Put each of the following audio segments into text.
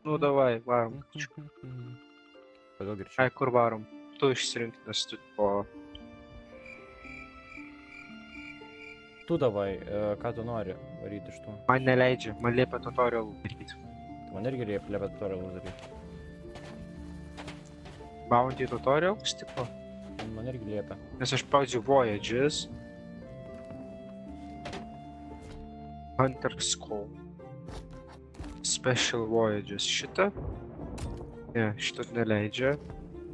Nu, davai, varom. Kodėl Ai, greičiau? kur varom? Tu išsirink, nes tu po... Tu davai, ką tu nori varyti iš tų. Man neleidžia, man liepia tutorial daryti. Tu man irgi liepia tutorialus daryti. Bounty tutorials, tipo. Man irgi liepia. Nes aš spaudžiu Voyages. Hunter's Call. Special Voyages. Šitą? Ne, šitą neleidžia.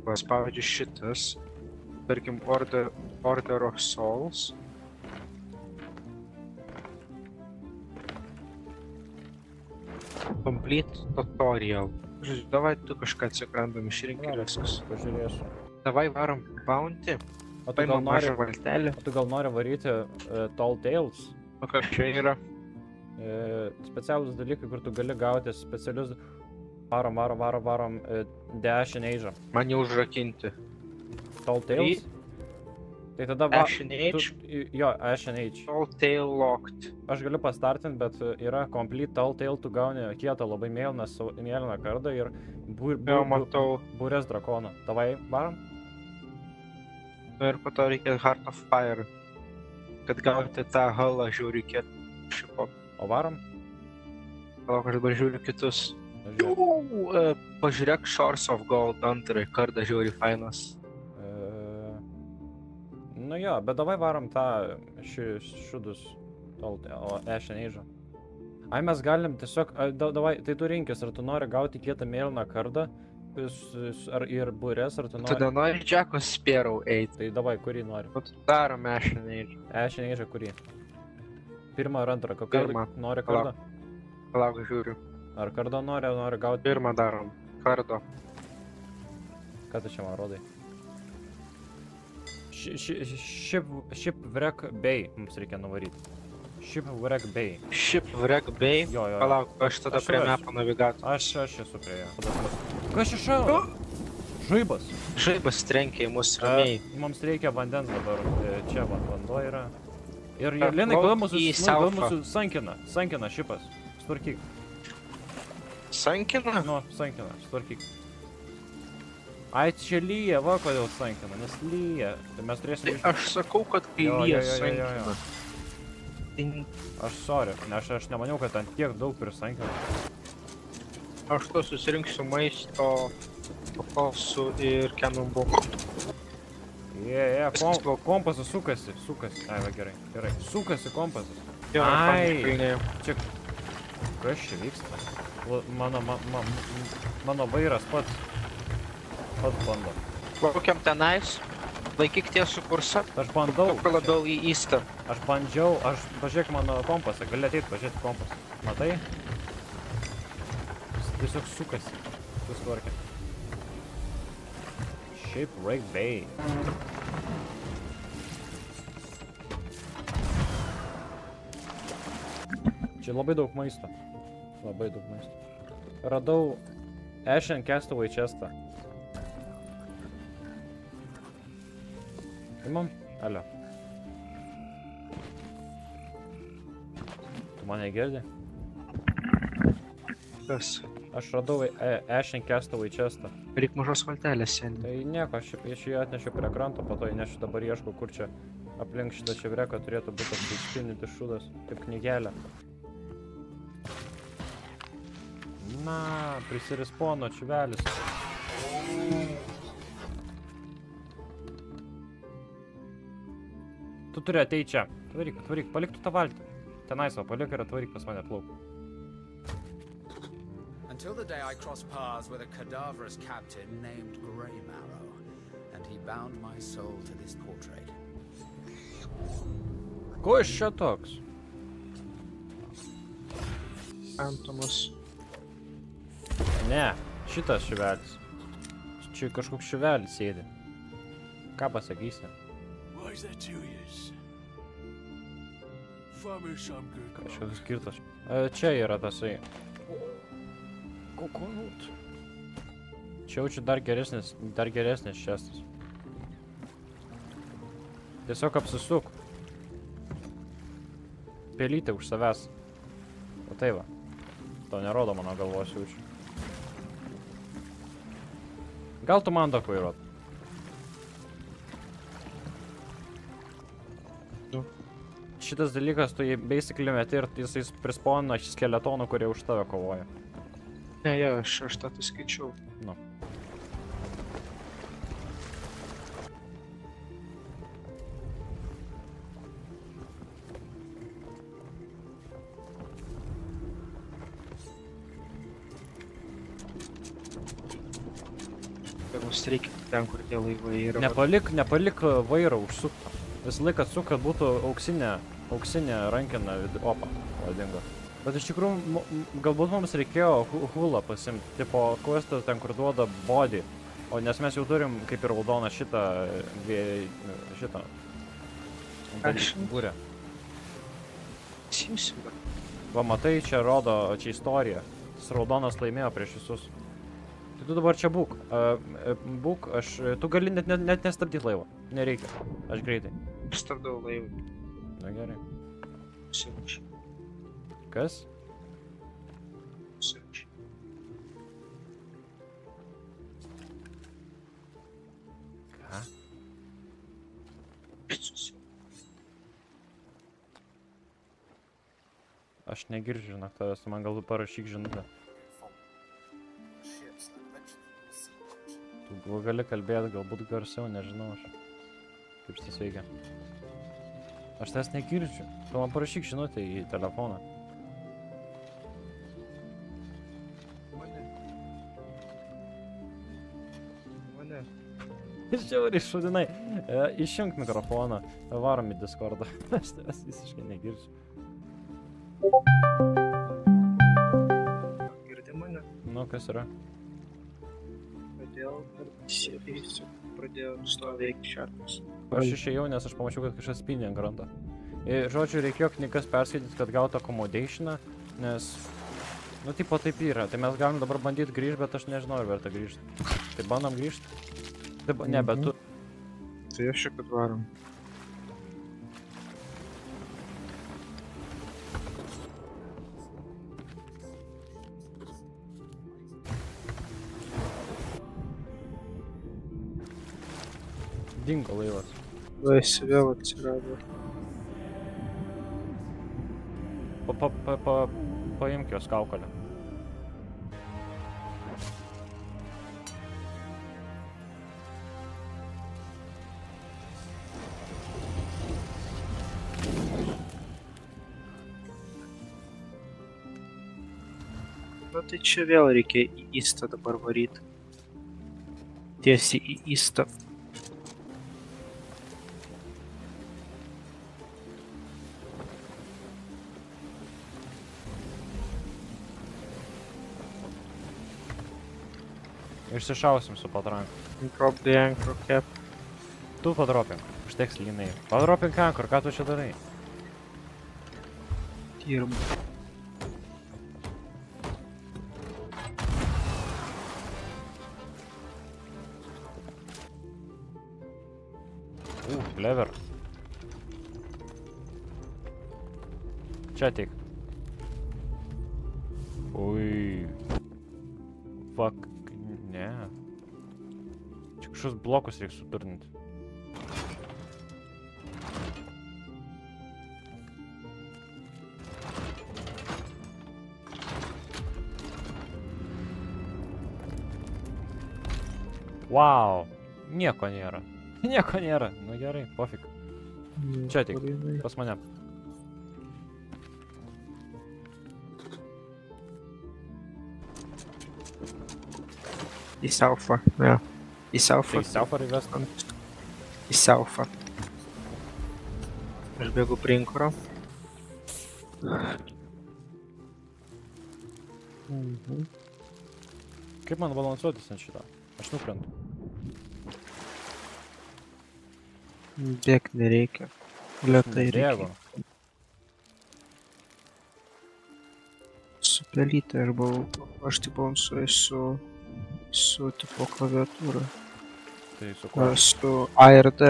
Paspaudžiu šitas. Tarkim, Order of Souls. Complete tutorial. Žodžiu, davai tu kažką atsikrandam išrink ir viskas. Pažiūrėsiu. Davai varom Bounty. O tu Paimam mažą valtelį. gal nori varyti Tall Tales? O kas čia yra? Specialūs dalykai, kur tu gali gauti specialius... Varom Dash and Asia. Man jau užrakinti. Tall Tales? Tai tada Ash and Age? Jo, Ash and Age. Tall Tale Locked. Aš galiu pastartint, bet yra Complete Tall Tale, tu gauni kietą labai mėlyną kardą ir Jau matau. būrės drakoną. Tavai, varom? Ir po to reikia Heart of Fire. Kad gauti tą halą žiūri reikėtų šipo. O varom? Palauk, aš dabar žiūriu kitus. Žiūrėk. Pažiūrėk Shores of Gold antrąjį kardą žiūri fainas. Nu jo, bet davai varom tą šudus Ash and Age. Ai, mes galim tiesiog, davai, tai tu rinkis, ar tu nori gauti kietą mėlyną kardą ir būrės, ar tu nori... Tu nenori Jacko Sparrow eit. Tai davai, kurį nori? Bet darom Ash and Age. Ash and Age kurį? Pirmą ar antrą? Pirmą. Nori kardą? Palauk, žiūriu. Ar kardą nori gauti? Pirmą darom. Kardo. Ką tu čia man rodai? Shipwreck Bay mums reikia nuvaryti. Shipwreck Bay. Shipwreck Bay? Jo. Palauk, aš tada prie mepo navigatorių. Aš esu prie jo. Kas čia šau? Žaibas. Žaibas trenkia į mus ramiai. Mums reikia vandens dabar. Čia vanduo yra. Ir Plauk Linai, kodėl į mūsų Southą. sankina šipas. Stvarkyk. Sankina? Nu, sankina, stvarkyk. Ai, čia lyja, va kodėl sankina, nes lyja. Tai mes turėsim... Tai aš sakau, kad kai lyja sankina. Aš sorry, nes aš nemaniau, kad ten tiek daug prisankina. Aš to susirinksiu maisto, kokosų ir cannonball. Kompasas sukasi. Ai, va, gerai. Sukasi kompasas. Jo, Ai, čia... Kas čia vyksta? Mano vairas pats bando. Laukiam tenais, laikyk tiesų kursą. Aš bandau. Kur labiau į eastą. Aš bandžiau, pažiūrėk mano kompasą, gali ateit pažiūrėti kompasą. Matai? Jis tiesiog sukasi. Susitvarkė. Shipwreck Bay. Čia labai daug maisto. Radau Ash and Castaway chestą. Imam? Alio. Tu mane girdi? Kas? Aš radau Ash and Castaway chestą. Reik mažos valtelės sėdė. Tai nieko, aš jį atnešiu prie kranto, po to įnešiu dabar ieškau, kur čia aplink šitą šivreką turėtų būti apsispindyti šūdas, kaip knygelė. Na, prisirespono čiuvelis. Tu turi ateit čia. Atvaryk, palik tu tą valtį. Tenais va, palik ir atvaryk pas mane plauk. Until the day I crossed paths with a cadaverous captain named Greymarrow, and he bound my soul to this portrait. Ko iš čia toks? Antomas. Ne, šitas šivelis. Čia kažkoks šivelis sėdi. Ką pasakysi? Kažkoks skirtas. Čia yra tasai. Kokonut. Čia jaučiu dar geresnis šestas. Tiesiog apsisuk. Pelytė už savęs. O tai va. To nerodo mano galvos jaučiu. Gal tu man duok vairuot? Nu. Šitas dalykas, tu jį basically meti ir jisai prispauna skeletonų, kurie už tave kovoja. Ne, jo, aš tą tai skaičiau. Nu. Ir mus reikia ten, kur tie laivai yra. Nepalik vairą užsukti. Visą laiką atsuk, kad būtų auksinė rankena opa, vadinga. Bet iš tikrųjų, galbūt mums reikėjo hulą pasimti, tipo questą ten, kur duoda body. O nes mes jau turim kaip ir raudoną šitą būrę. Simsim, bet. Va, matai, čia rodo, čia istorija. Tas raudonas laimėjo prieš visus. Tai tu dabar čia būk. Tu gali net nestabdyti laivą. Nereikia. Aš greitai. Stabdau laivą. Na gerai. Užsirašy. Kas? Užsirašy. Ką? Aš negirdžiu, žinok, tavęs, man galbūt parašyk žinutę. Tu gali kalbėti, galbūt garsiau, nežinau aš. Kaip šitas veikia. Aš tavęs negirdžiu. Tu man parašyk žinutę į telefoną. Mane. Žiauriai šudinai. Išjunk mikrofoną. Varom į Discordą. Aš tavęs visiškai negirdžiu. Girdi mane? Nu, kas yra? Kodėl pradėjo veikti šarpas? Aš išėjau, nes aš pamačiau, kad kažkas spynė ant kranto. Ir, žodžiu, reikėjo knygas perskaityti, kad gautų accommodationą, nes... Nu, tipo taip yra. Tai mes galim dabar bandyti grįžti, bet aš nežinau, ar verta grįžti. Tai bandom grįžti? Taip, ne, bet tu... Tai aš čia, kad varom. Dingo laivas. Laisvė vėl atsirado. Paimk jos kaukolę. Na tai čia vėl reikia į Istą dabar varyti. Tiesiai į Istą. Išsišausim su patranku. Drop the anchor cap. Tu padropink. Užteks lynai. Padropink anchor, ką tu čia darai? Dirbu. Clever. Čia ateik. Ui. Fuck. Ne. Čia kažkokius blokus reikia suturninti. Wow. Nieko nėra. Nieko nėra. Nu gerai, pofik. Čia ateik. Pas mane. Į Saufą, jo. Į Saufą. Tai Saufą ar įvest? Į Saufą. Aš bėgu prie inkuro. Kaip man balansuotis ant šito? Aš nukrentu. Bėg nereikia. Lėtai reikia. Bėgu. Su pelyte aš buvau. Aš tai balansuoju su tipo klaviatūra. Tai su kuo? Su ARD.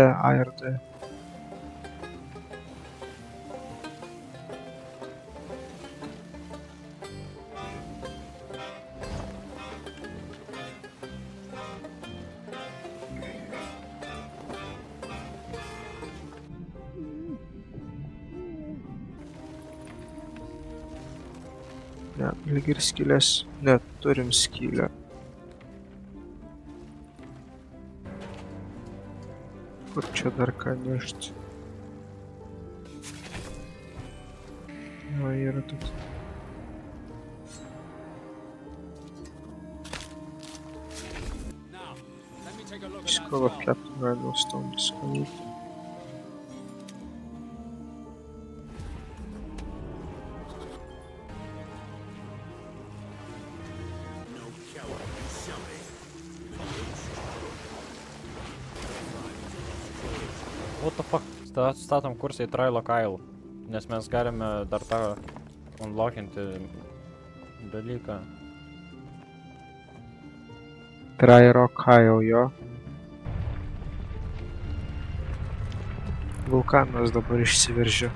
Ne, lyg ir skylės. Ne, turim skylę. Kur čia dar ką nešti? Va, yra toks. Now, let me take a look at that Skull of skull. Captain Rhinostone skanyti. What the fuck? Statom kursą į Trailo Kyle. Nes mes galime dar tą unlockinti dalyką. Trairo Kyle, jo. Vulkanas dabar išsiveržė.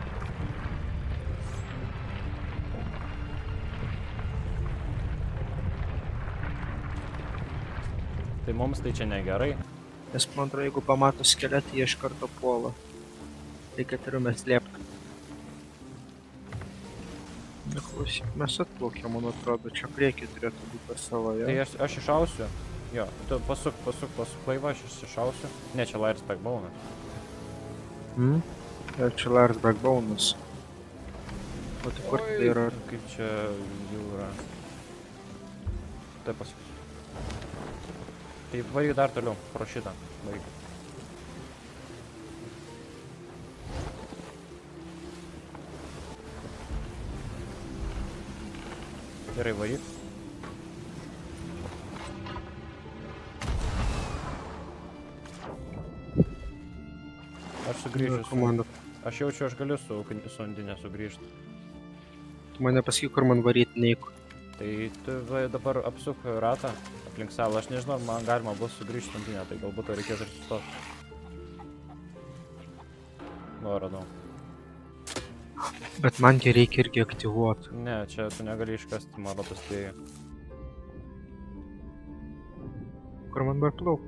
Tai mums tai čia negerai. Nes man atrodo, jeigu pamato skeletą, jie iš karto puola. Reikia turime slėpti. Neklausyk, mes atplaukėm, man atrodo, čia priekį turėtų būti per saloje. Tai aš iššausiu. Jo, tu pasuk laivą, aš iššausiu. Ne, čia Lairs Backbone'as. Ir čia Lars Backbone'as. O tai kur tai yra? Kaip čia jūra. Tai pasuk. Tai varyk dar toliau, pro šitą. Varyk. Gerai, varyk. Aš sugrįžęs. Komanda. Aš jaučiu, aš galiu su undinė sugrįžti. Tu mane pasakyk, kur man varyt neik. Tai tu dabar apsuk ratą aplink salą. Aš nežinau, ar man galima bus sugrįžti undinę, tai galbūt to reikės ir sustot. Va, radau. Bet man jį reikia irgi aktyvuoti. Ne, čia tu negali iškasti Marotos dėjų. Kur man dar plauk?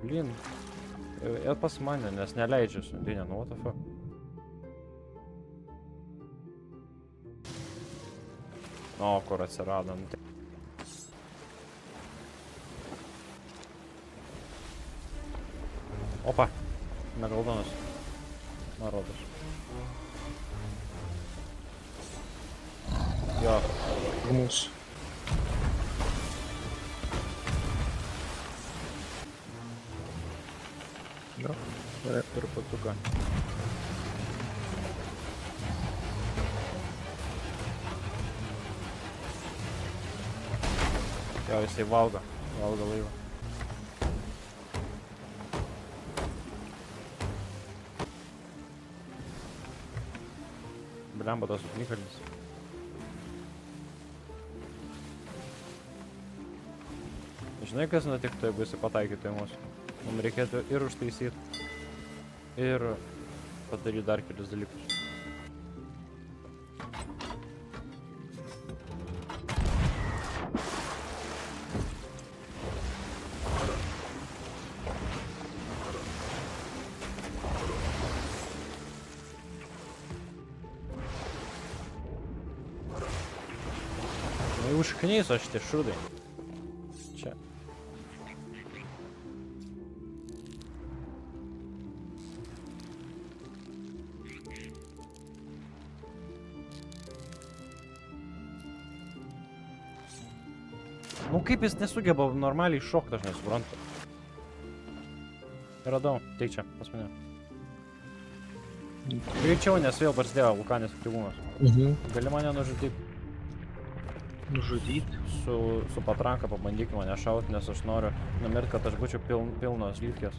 Blin. Ir pas mane, nes neleidžiu su undinė, nu what the fuck. O, kur atsirado, nu tai. Opa, megaldonas. Marotas. Jo, Mūsų. Jo, gerai. turiu patuką. Jo, jisai valgo laivą. Blemba tas ugnikalnis. Žinai, kas nutiktų, jeigu jisai pataikytų į mus? Mums reikėtų ir užtaisyti, ir padaryti dar kelius dalykus. Nu, užknyso šitie šūdai. Čia. Nu kaip jis nesugeba normaliai šokti, aš nesuprantu. Radau, tai čia, pas mane. Greičiau, nes vėl prasidėjo vulkanės aktyvumas. Gali mane nužudyti. Nužudyti? Su patranka pabandyk mane šauti, nes aš noriu numirti, kad aš būčiau pilnos lytkės.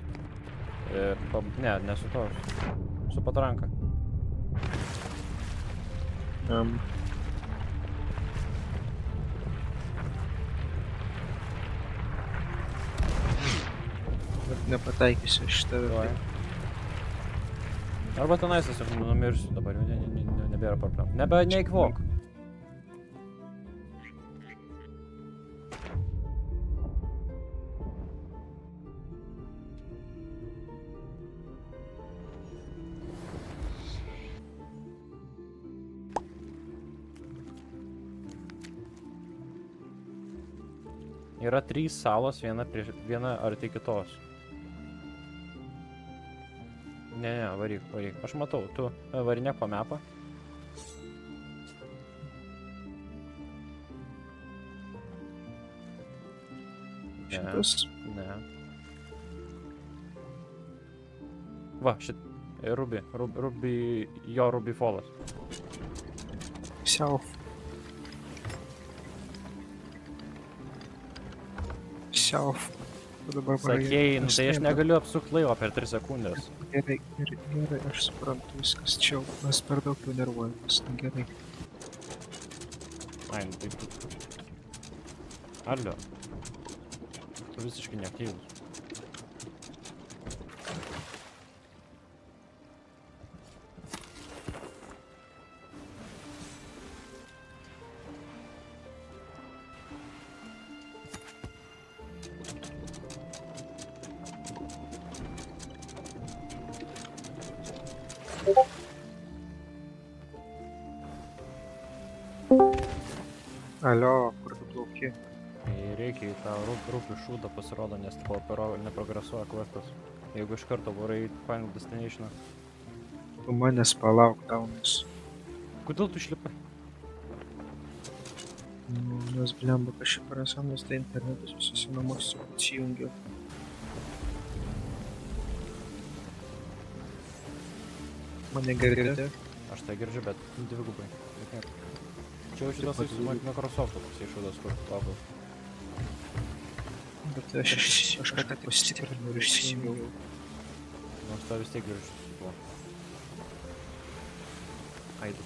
Ne su to. Su patranka. Bet nepataikysiu šitą. Arba tenais tiesiog numirsiu dabar, nebėra problemų. Neįkvok. Yra 3 salos, viena arti kitos. Ne, varyk. Aš matau, tu varinėk po mapą. Šitas? Ne. Va, Ruby Fallas. Self. Dabar Sakėjai, nu tai aš negaliu apsukti laivą per 3 sekundės. Gerai, aš suprantu, viskas čia, mes per daug jau nervuojamės, nu gerai. Ai, nu taip. Alio. Tu visiškai neaktyvus. Alio, kur tu plauki? Reikia į tą rūpių šūdą pasirodo, nes neprogresuoja questas. Jeigu iš karto varai Final Destinationą. Tu manęs palauk, daunas. Kodėl tu išlipai? Nu, nes blemba kažkaip prasanas, tai internetas visose namuose atsijungia. Mane girdite? Aš tai girdžiu, bet dvigubai. Čia jau šitas su Microsoft'o pasišūdas, kur labas. Bet aš ką tik pasitikrinau ir išsijungiau. Nors tą vis tiek girdžiu su tuo. Aidu.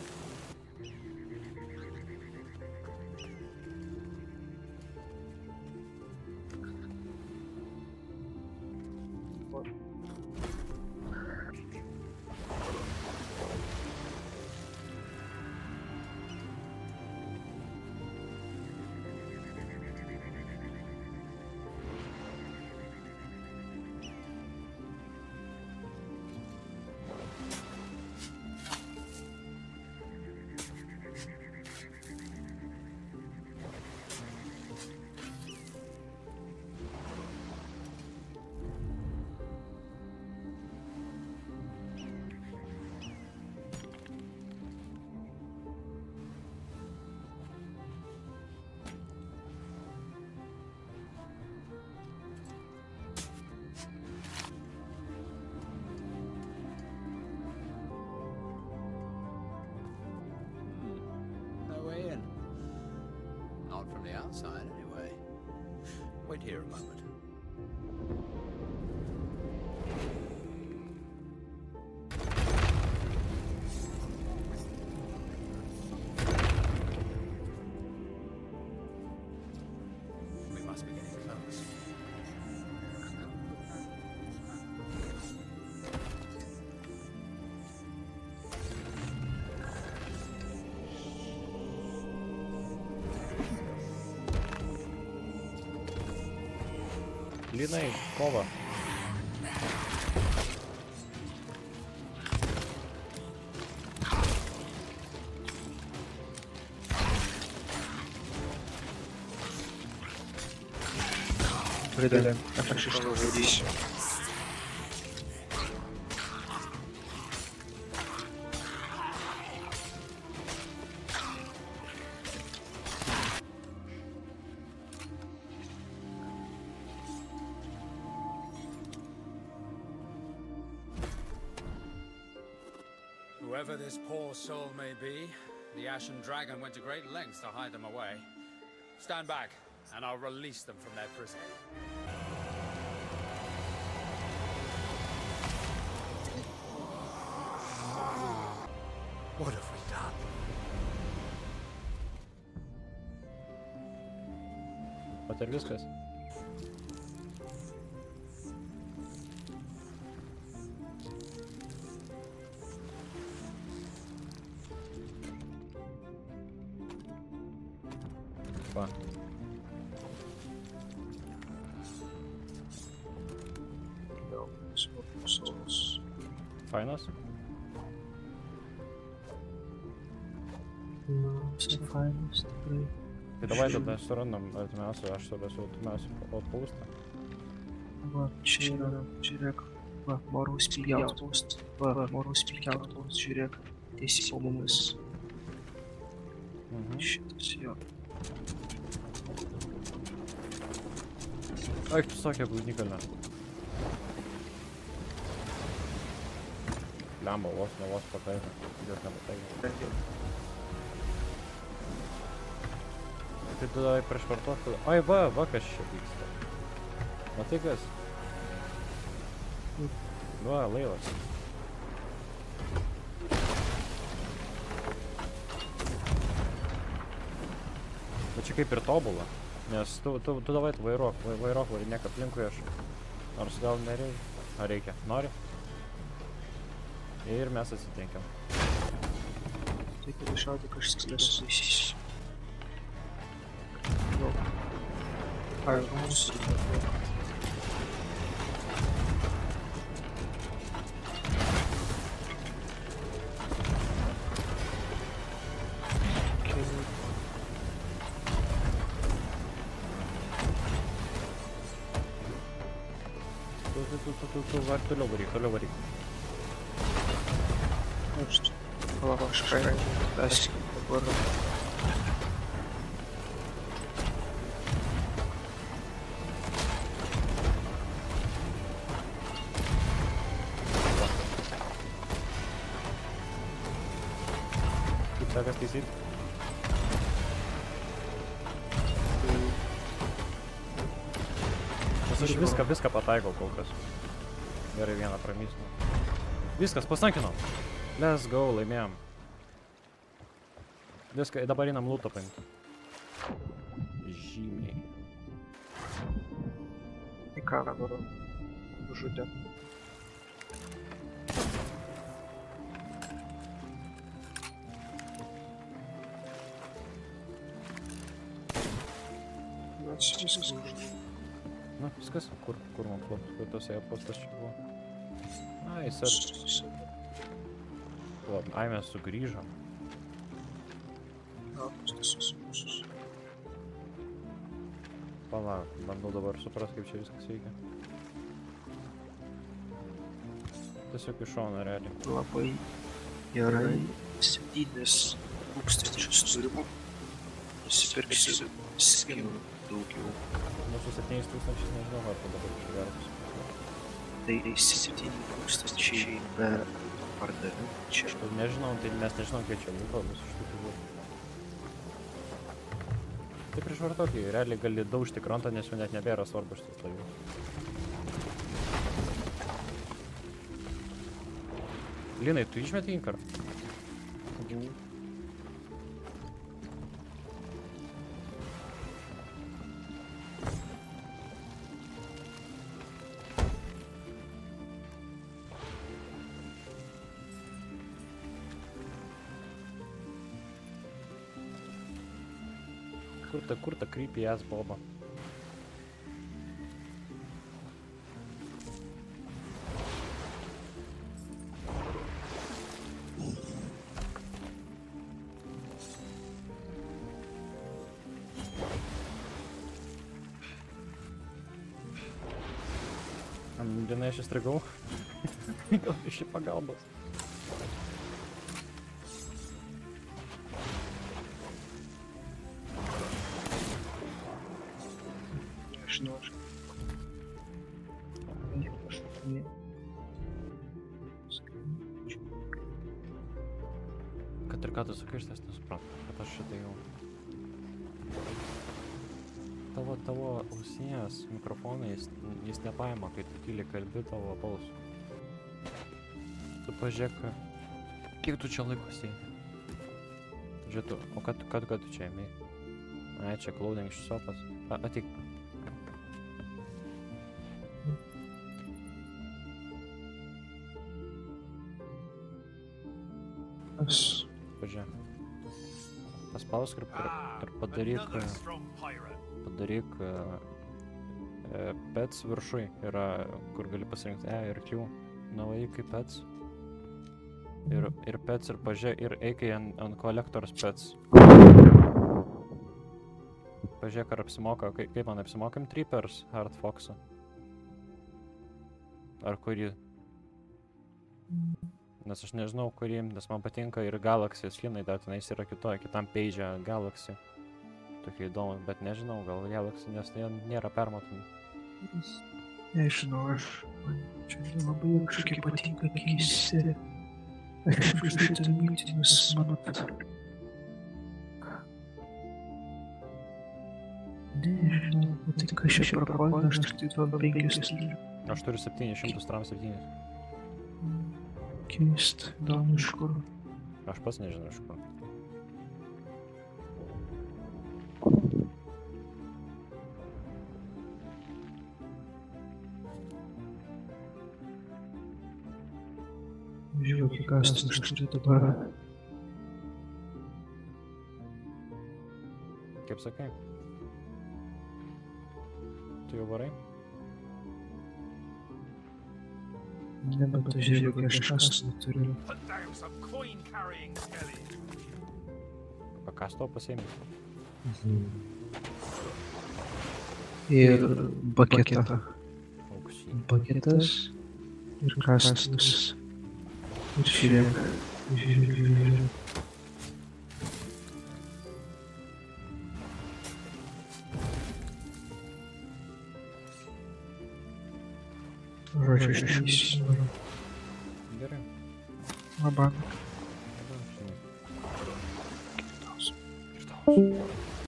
Outside, anyway. Wait here a moment. We must be getting close. Linai, kova. Pridedam, aš iš to žudysiu. Whoever this poor soul may be, the Ashen Dragon went to great lengths to hide them away. Stand back, and I'll release them from their prison. What have we done? Vat ir viskas. Va. Fainas? Na, visai fainas, tikrai. Tai davai tada surandam artimiausią, aš surasiu artimiausią outpostą. Va, čia yra, žiūrėk. Va, Moraus Peak Outpost. Va, Moraus Peak Outpost, žiūrėk. Tiesiai po mumis. Šitas jo. Ai, tu sakė, ugnikalnė. Lemba, vos pataikė. Jos nepataikė. Tai tu davai prieš vartuok. Ai, va, kas čia vyksta. Matai kas? Va, laivas. Va čia kaip ir tobula. Nes tu davai vairuok varinėk aplinkui aš. Nors gal nereikia. Ar reikia? Nori? Ir mes atsitenkiam. Tai kad išauti kažkas nesusaisys. Jo. Ai, mūsų. Toliau varyk. Palauk, aš persikau dabar. Kaip sekas taisyt? Aš viską pataikau kol kas. Gerai, vieną pramysnau. Viskas, pasankinau. Let's go, laimėjom. Viską, dabar einam lootą paimti. Žymiai. Į ką dabar žudė. Na, čia viskas uždė. Na, viskas, kur man plauks, kur tos airpostas čia buvo. Ai, set. Ai, mes sugrįžom. Palauk, bandau dabar suprast, kaip čia viskas veikia. Tiesiog iš šono, realiai. Labai gerai. 7000 turimų. Nusipirksiu skinų daugiau. Mūsų 7000 nežinau, ar to dabar čia geras. Tai 7000 be pardavimų čia. Nežinau, tai mes nežinom, kiek čia liko visų šitų buvo. Tai prieš vartokį, realiai gali daužti krantą, nes jau net nebėra svarbu šitas laivas. Linai, tu išmeti inkarą? Kur ta creepy ass boba? Dienai aš įstrigau. Gal iš pagalbos. Žinau, aš. Kad ir ką tu sakai, aš nesuprantu, kad aš šitai jau. Tavo ausinės mikrofoną jis nepaima, kai tu tyliai kalbi tavo balsų. Tu pažiūrėk, kiek tu čia laiko sėdi. Žiūrėk, o ką tu čia ėmei? Ai, čia clothing shopas. Ateik. Pažiūrėk. Paspausk ir padaryk pets viršui. Yra, kur gali pasirinkti E ir Q. Nuvaik į pets. Ir pets ir pažiūrėk. Ir eik ant collectors pets. pažiūrėk, ar apsimoka, kaip man apsimokam Trippers Hard Fox'ą. Ar kurį? Nes aš nežinau kurį, nes man patinka ir Galaxy skinai, dar tenais yra kitam page'e Galaxy. Tokie įdomus, bet nežinau, gal Galaxy, nes jie nėra permatomi. Nežinau, man čia labai kažkokie patinka keisti. Aš šitą mintinis mano... Nežinau, tai kas čia propaganda, aš tik tai 5 turiu. Aš turiu 700 tram 7. Keist, įdomu iš kur. Aš pats nežinau iš kur. Žiūrėk, kas aš turiu dabar. Kaip sakai? Tu jau varai? Ne, bet žiūrėk, aš kas turiu. Kas to pasiėmė? Ir baketą. Auksinį. Baketas ir kastuvas. Ir žiūrėk, žiūrėk. Žodžiu, aš neįsivaizduoju. Gerai. Labank. Išdaus.